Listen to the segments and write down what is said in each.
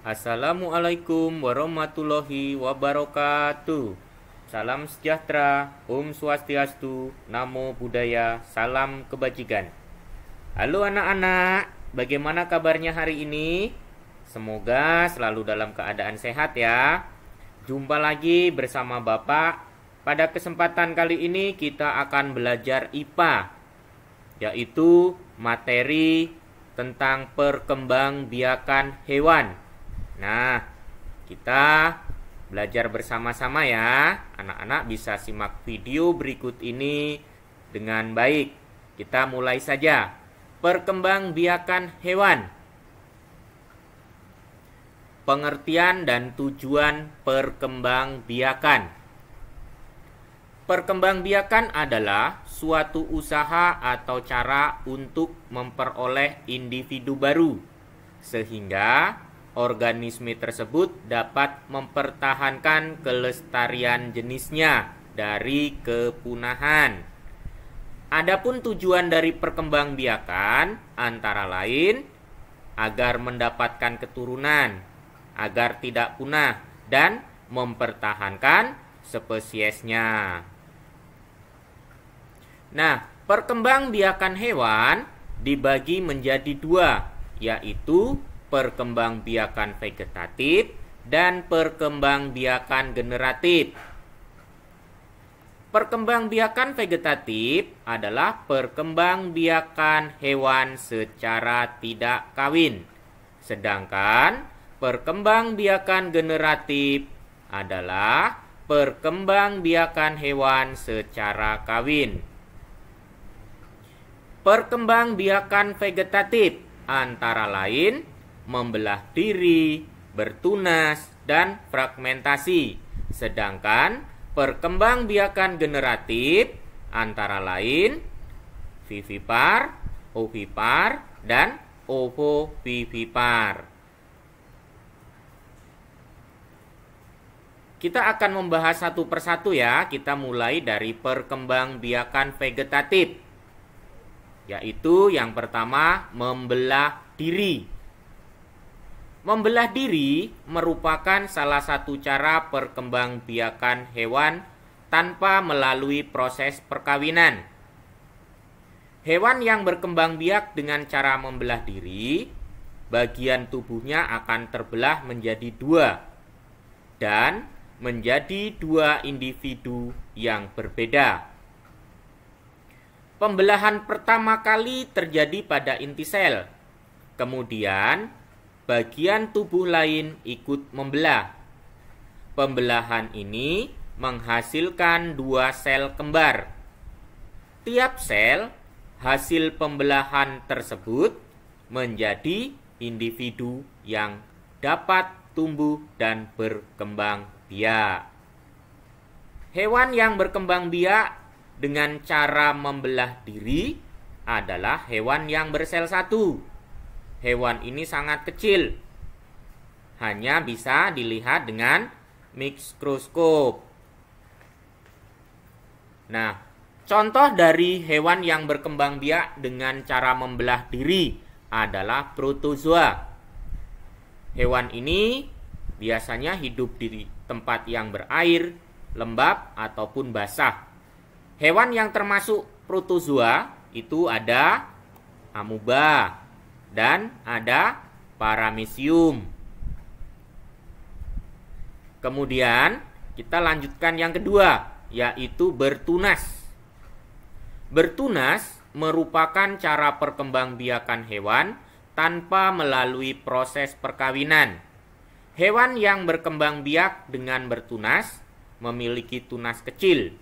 Assalamualaikum warahmatullahi wabarakatuh. Salam sejahtera, Om Swastiastu, Namo Buddhaya, salam kebajikan. Halo anak-anak, bagaimana kabarnya hari ini? Semoga selalu dalam keadaan sehat ya. Jumpa lagi bersama Bapak. Pada kesempatan kali ini kita akan belajar IPA, yaitu materi tentang perkembangbiakan hewan. Nah, kita belajar bersama-sama ya. Anak-anak bisa simak video berikut ini dengan baik. Kita mulai saja. Perkembangbiakan hewan. Pengertian dan tujuan perkembangbiakan. Perkembangbiakan adalah suatu usaha atau cara untuk memperoleh individu baru, sehingga organisme tersebut dapat mempertahankan kelestarian jenisnya dari kepunahan. Adapun tujuan dari perkembangbiakan antara lain agar mendapatkan keturunan, agar tidak punah, dan mempertahankan spesiesnya. Nah, perkembangbiakan hewan dibagi menjadi dua, yaitu perkembangbiakan vegetatif dan perkembangbiakan generatif. Perkembangbiakan vegetatif adalah perkembangbiakan hewan secara tidak kawin, sedangkan perkembangbiakan generatif adalah perkembangbiakan hewan secara kawin. Perkembangbiakan vegetatif antara lain membelah diri, bertunas, dan fragmentasi. Sedangkan perkembangbiakan generatif antara lain vivipar, ovipar, dan ovovivipar. Kita akan membahas satu persatu ya. Kita mulai dari perkembangbiakan vegetatif, yaitu yang pertama membelah diri. Membelah diri merupakan salah satu cara perkembangbiakan hewan tanpa melalui proses perkawinan. Hewan yang berkembang biak dengan cara membelah diri, bagian tubuhnya akan terbelah menjadi dua dan menjadi dua individu yang berbeda. Pembelahan pertama kali terjadi pada inti sel. Kemudian bagian tubuh lain ikut membelah. Pembelahan ini menghasilkan dua sel kembar. Tiap sel hasil pembelahan tersebut menjadi individu yang dapat tumbuh dan berkembang biak. Hewan yang berkembang biak dengan cara membelah diri adalah hewan yang bersel satu. Hewan ini sangat kecil, hanya bisa dilihat dengan mikroskop. Nah, contoh dari hewan yang berkembang biak dengan cara membelah diri adalah protozoa. Hewan ini biasanya hidup di tempat yang berair, lembab, ataupun basah. Hewan yang termasuk protozoa itu ada amuba dan ada paramecium. Kemudian kita lanjutkan yang kedua, yaitu bertunas. Bertunas merupakan cara perkembangbiakan hewan tanpa melalui proses perkawinan. Hewan yang berkembang biak dengan bertunas memiliki tunas kecil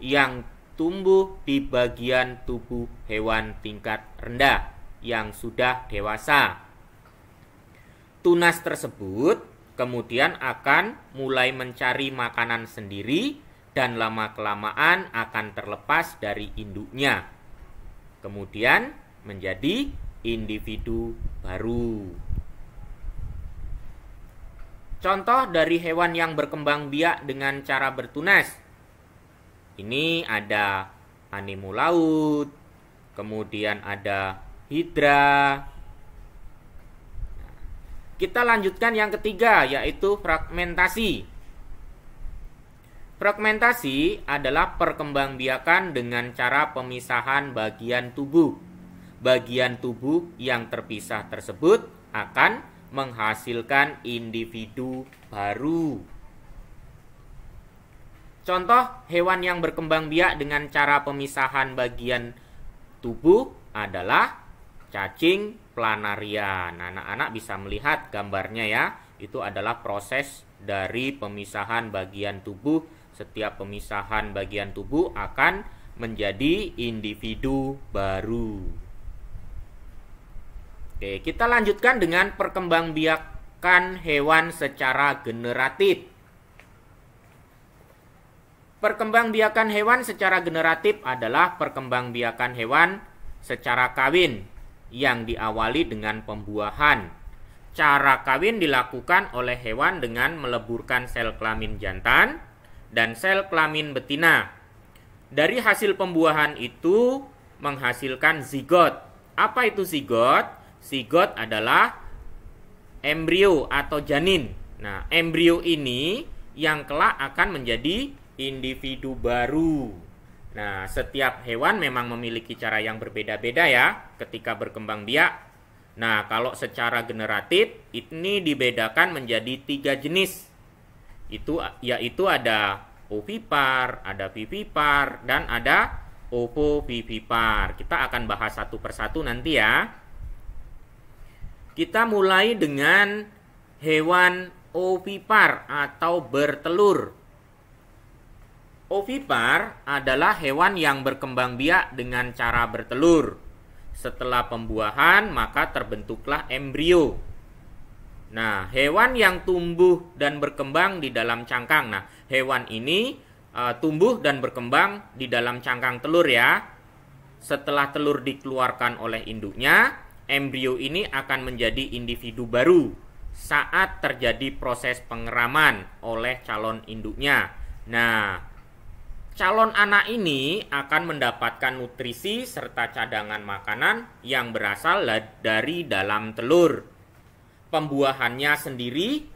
yang tumbuh di bagian tubuh hewan tingkat rendah yang sudah dewasa. Tunas tersebut kemudian akan mulai mencari makanan sendiri dan lama-kelamaan akan terlepas dari induknya. Kemudian menjadi individu baru. Contoh dari hewan yang berkembang biak dengan cara bertunas. Ini ada anemo laut, kemudian ada hidra. Kita lanjutkan yang ketiga, yaitu fragmentasi. Fragmentasi adalah perkembangbiakan dengan cara pemisahan bagian tubuh. Bagian tubuh yang terpisah tersebut akan menghasilkan individu baru. Contoh hewan yang berkembang biak dengan cara pemisahan bagian tubuh adalah cacing planaria. Nah, anak-anak bisa melihat gambarnya ya. Itu adalah proses dari pemisahan bagian tubuh. Setiap pemisahan bagian tubuh akan menjadi individu baru. Oke, kita lanjutkan dengan perkembangbiakan hewan secara generatif. Perkembangbiakan hewan secara generatif adalah perkembangbiakan hewan secara kawin yang diawali dengan pembuahan. Cara kawin dilakukan oleh hewan dengan meleburkan sel kelamin jantan dan sel kelamin betina. Dari hasil pembuahan itu menghasilkan zigot. Apa itu zigot? Zigot adalah embrio atau janin. Nah, embrio ini yang kelak akan menjadi individu baru. Nah, setiap hewan memang memiliki cara yang berbeda-beda ya ketika berkembang biak. Nah, kalau secara generatif ini dibedakan menjadi 3 jenis. Yaitu ada ovipar, ada vivipar, dan ada ovovivipar. Kita akan bahas satu persatu nanti ya. Kita mulai dengan hewan ovipar atau bertelur. Ovipar adalah hewan yang berkembang biak dengan cara bertelur. Setelah pembuahan, maka terbentuklah embrio. Nah, hewan yang tumbuh dan berkembang di dalam cangkang. Nah, hewan ini tumbuh dan berkembang di dalam cangkang telur ya. Setelah telur dikeluarkan oleh induknya, embrio ini akan menjadi individu baru saat terjadi proses pengeraman oleh calon induknya. Nah, calon anak ini akan mendapatkan nutrisi serta cadangan makanan yang berasal dari dalam telur. Pembuahannya sendiri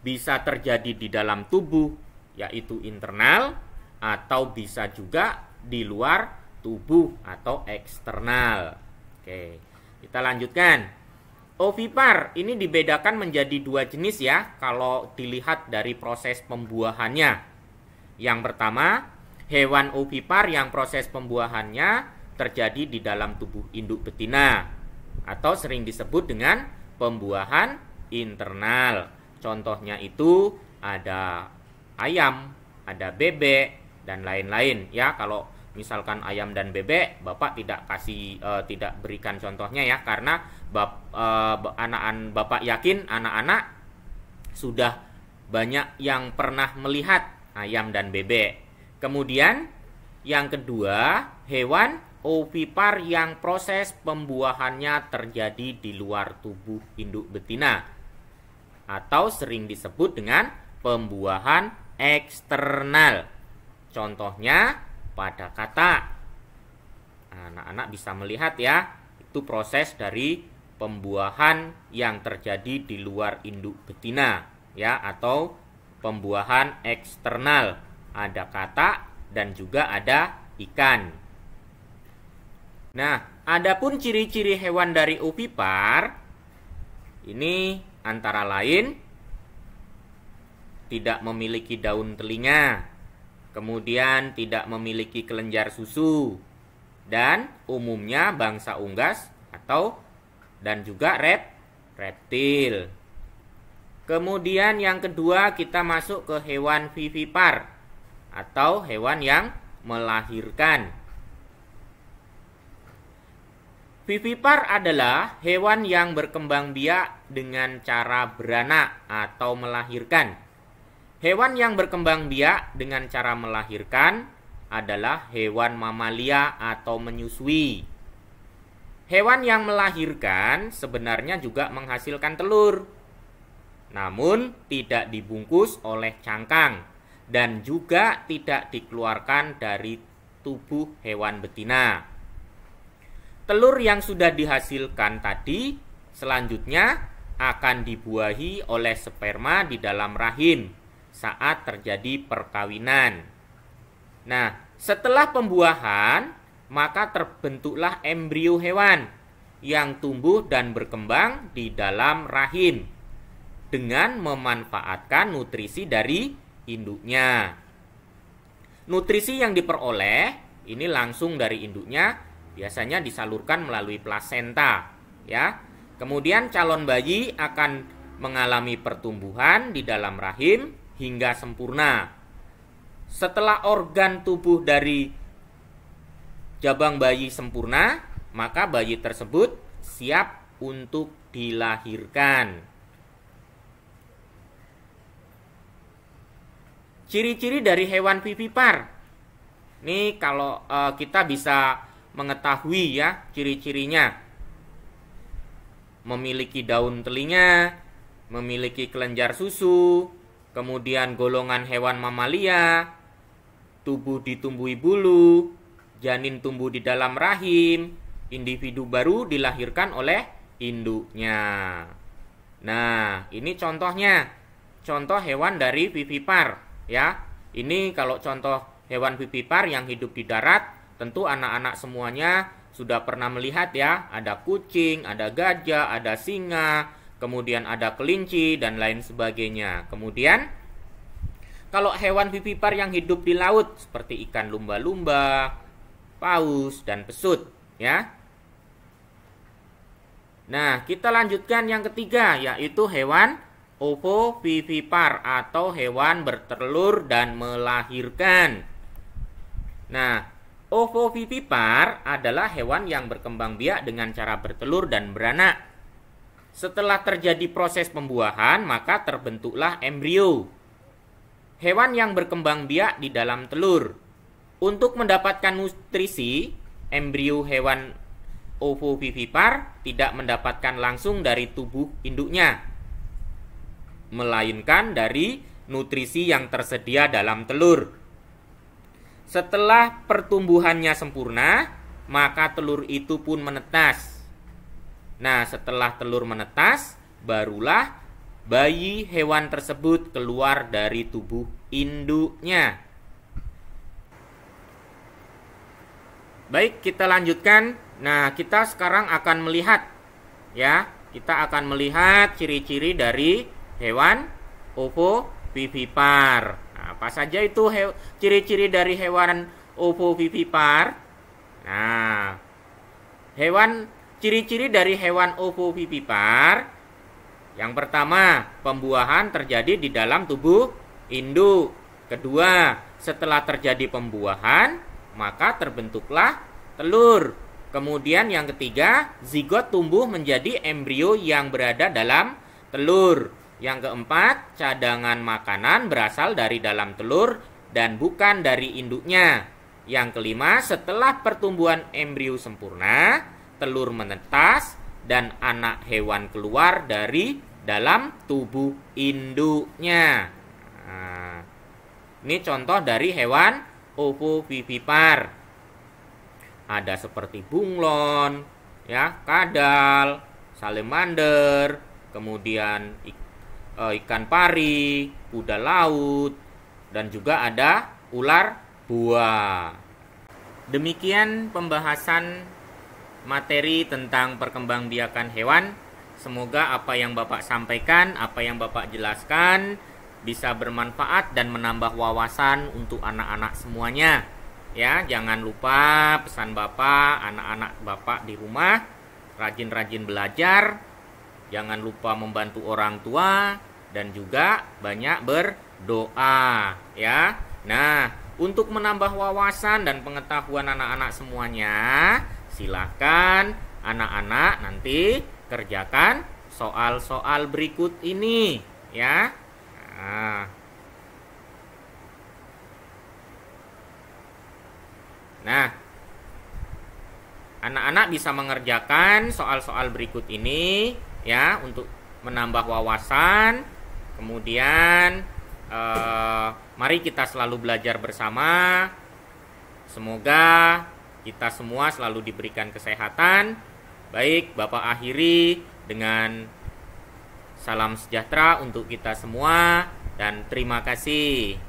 bisa terjadi di dalam tubuh, yaitu internal, atau bisa juga di luar tubuh atau eksternal. Oke, kita lanjutkan. Ovipar ini dibedakan menjadi 2 jenis ya, kalau dilihat dari proses pembuahannya. Yang pertama, hewan ovipar yang proses pembuahannya terjadi di dalam tubuh induk betina atau sering disebut dengan pembuahan internal. Contohnya itu ada ayam, ada bebek, dan lain-lain ya. Kalau misalkan ayam dan bebek, Bapak tidak berikan contohnya ya, karena Bapak yakin anak-anak sudah banyak yang pernah melihat ayam dan bebek. Kemudian yang kedua, hewan ovipar yang proses pembuahannya terjadi di luar tubuh induk betina atau sering disebut dengan pembuahan eksternal. Contohnya pada katak. Anak-anak bisa melihat ya, itu proses dari pembuahan yang terjadi di luar induk betina ya, atau pembuahan eksternal. Ada katak dan juga ada ikan. Nah, adapun ciri-ciri hewan dari ovipar ini antara lain tidak memiliki daun telinga, kemudian tidak memiliki kelenjar susu, dan umumnya bangsa unggas dan juga reptil. Kemudian yang kedua kita masuk ke hewan vivipar atau hewan yang melahirkan. Vivipar adalah hewan yang berkembang biak dengan cara beranak atau melahirkan. Hewan yang berkembang biak dengan cara melahirkan adalah hewan mamalia atau menyusui. Hewan yang melahirkan sebenarnya juga menghasilkan telur, namun tidak dibungkus oleh cangkang dan juga tidak dikeluarkan dari tubuh hewan betina. Telur yang sudah dihasilkan tadi selanjutnya akan dibuahi oleh sperma di dalam rahim saat terjadi perkawinan. Nah, setelah pembuahan, maka terbentuklah embrio hewan yang tumbuh dan berkembang di dalam rahim dengan memanfaatkan nutrisi dari induknya. Nutrisi yang diperoleh ini langsung dari induknya, biasanya disalurkan melalui plasenta, ya. Kemudian calon bayi akan mengalami pertumbuhan di dalam rahim hingga sempurna. Setelah organ tubuh dari jabang bayi sempurna, maka bayi tersebut siap untuk dilahirkan. Ciri-ciri dari hewan vivipar. Ini kalau kita bisa mengetahui ya ciri-cirinya. Memiliki daun telinga, memiliki kelenjar susu, kemudian golongan hewan mamalia, tubuh ditumbuhi bulu, janin tumbuh di dalam rahim, individu baru dilahirkan oleh induknya. Nah, ini contohnya. Contoh hewan dari vivipar, ya. Ini kalau contoh hewan vivipar yang hidup di darat, tentu anak-anak semuanya sudah pernah melihat ya, ada kucing, ada gajah, ada singa, kemudian ada kelinci dan lain sebagainya. Kemudian kalau hewan vivipar yang hidup di laut seperti ikan lumba-lumba, paus dan pesut, ya. Nah, kita lanjutkan yang ketiga, yaitu hewan ovovivipar atau hewan bertelur dan melahirkan. Nah, ovovivipar adalah hewan yang berkembang biak dengan cara bertelur dan beranak. Setelah terjadi proses pembuahan, maka terbentuklah embrio. Hewan yang berkembang biak di dalam telur. Untuk mendapatkan nutrisi, embrio hewan ovovivipar tidak mendapatkan langsung dari tubuh induknya, melainkan dari nutrisi yang tersedia dalam telur. Setelah pertumbuhannya sempurna, maka telur itu pun menetas. Nah, setelah telur menetas, barulah bayi hewan tersebut keluar dari tubuh induknya. Baik, kita lanjutkan. Nah, kita sekarang akan melihat, ya, kita akan melihat ciri-ciri dari hewan ovovivipar. Apa saja itu ciri-ciri dari hewan ovovivipar? Nah, ciri-ciri dari hewan ovovivipar. Yang pertama, pembuahan terjadi di dalam tubuh induk. Kedua, setelah terjadi pembuahan, maka terbentuklah telur. Kemudian yang ketiga, zigot tumbuh menjadi embrio yang berada dalam telur. Yang keempat, cadangan makanan berasal dari dalam telur dan bukan dari induknya. Yang kelima, setelah pertumbuhan embrio sempurna, telur menetas dan anak hewan keluar dari dalam tubuh induknya. Nah, ini contoh dari hewan ovovivipar. Ada seperti bunglon, ya, kadal, salamander, kemudian ikan pari, kuda laut, dan juga ada ular buah. Demikian pembahasan materi tentang perkembangbiakan hewan. Semoga apa yang Bapak sampaikan, apa yang Bapak jelaskan bisa bermanfaat dan menambah wawasan untuk anak-anak semuanya. Ya, jangan lupa pesan Bapak, anak-anak Bapak di rumah rajin-rajin belajar. Jangan lupa membantu orang tua dan juga banyak berdoa, ya. Nah, untuk menambah wawasan dan pengetahuan anak-anak semuanya, silakan anak-anak nanti kerjakan soal-soal berikut ini, ya. Nah, anak-anak bisa mengerjakan soal-soal berikut ini, ya, untuk menambah wawasan. Kemudian mari kita selalu belajar bersama. Semoga kita semua selalu diberikan kesehatan. Baik, Bapak akhiri dengan Salam sejahtera untuk kita semua dan terima kasih.